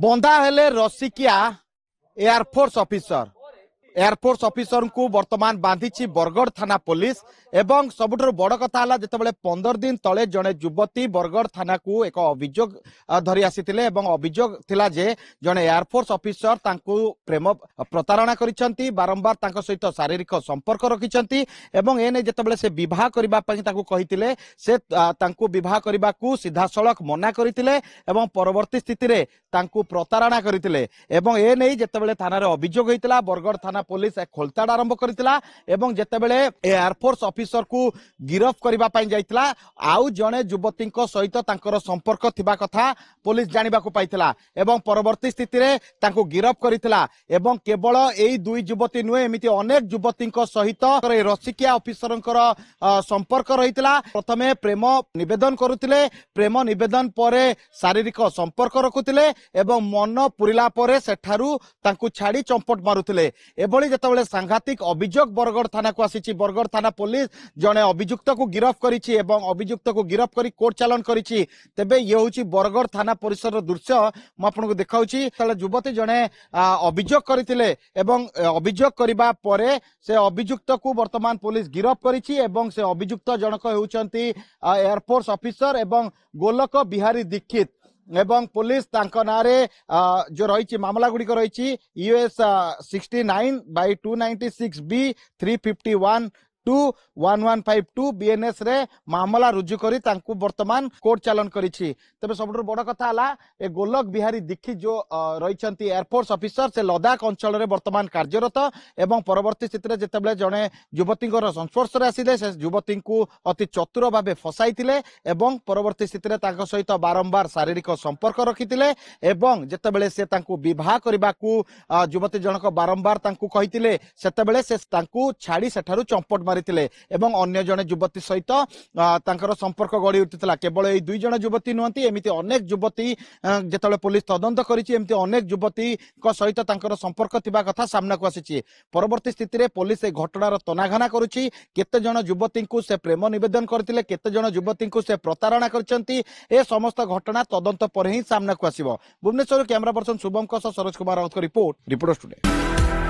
बंधा हेले रसिकिया air force officer को वर्तमान बांधी बरगढ़ थाना पुलिस एवं सबुठ बड़ कथा है जिते 15 दिन तले जड़े युवती बरगढ़ थाना को एक अभियोग धरी आसी अभियोग थिला जे जड़े एयरफोर्स ऑफिसर प्रेम प्रतारणा करिसेंती बारंबार सहित शारीरिक संपर्क रखिंट एवं एने जिते से बह करने से बह करने को सीधा सड़क मना करते परवर्ती स्थिति रे प्रतारणा करते एने जिते थाना अभियोग होता बरगढ़ थाना पुलिस खोलताड़ आरंभ करथिला एवं जेतेबेले एयरफोर्स ऑफिसर को गिरफ करबा जाइतला आउ जणे युवती सहित तांकर संपर्क थिबा कथा पुलिस जानिबा को पाइतला एवं परवर्ती स्थिति रे तांको गिरफ करथिला एवं केवल एई दुई युवती नुहे एमिति अनेक युवती सहित रसिकिया ऑफिसरंकर संपर्क रहितला प्रथमे प्रेम निवेदन करुथिले प्रेम निवेदन परे शारीरिक संपर्क रखुथिले एवं मन पुरिला परे सेठारु तांको छाड़ी चंपट मारुथिले एभली जेतेबेले सांघातिक अभियोग बरगढ़ थाना को आसी बरगढ़ थाना पुलिस जड़े अभियुक्त को गिरफ करिछि एवं अभियुक्त को गिरफ करी कोर्ट चालान करिछि तेबे ये होछि बरगढ़ थाना परिसर दृश्य मु आपनको देखाउछि तले युवती जड़े अभियोग करथिले एवं अभियोग करिबा परे से अभियुक्त को वर्तमान पुलिस गिरफ करिछि एवं से अभियुक्त जनक हेउचंती एयरफोर्स ऑफिसर एवं गोलक बिहारी दीक्षित एवं पुलिस तांको नारे जो रही मामला गुड़िक रही यूएस 69/296B 351-21152 बीएनएस रे मामला रुजु करी तांको वर्तमान कोर्ट चालन करिछि तबे सबुठ बड़ कथा हला ए गोलक बिहारी दीक्षित जो रहिछंती एयरफोर्स ऑफिसर से लद्दाख अंचल रे वर्तमान कार्यरत एवं परवर्ती स्थिति रे जेतेबेले जणे युवती संस्पर्श रे आसीले से युवती को अति चतुर भाबे फसाइतिले एवं परवर्ती स्थिति रे तांको सहित बारंबार शारीरिक संपर्क रखितिले एवं जेतेबेले से तांको विवाह करबाकू युवती जनक बारंबार तांको कहितिले सेतेबेले से तांको छाड़ी सेठारु चंपट एवं अन्य जने युवती सहित संपर्क गढ़ी उठिला केवल ये दुई जन युवती नुहति एमती अनेक युवती जिते पुलिस तदंत करिछि एमती अनेक युवती सहित संपर्क थिबा कथा सामना को आसी परवर्ती स्थिति रे पुलिस ए घटनार तनाघना करुछि केते जन युवती को से प्रेम निवेदन करथिले केते जन युवती को से प्रतारणा करछंती ए समस्त घटना तदंत पर ही सामना को आसीबो Bhubaneswar camera person Shubham Saroj Kumar Raut report studio.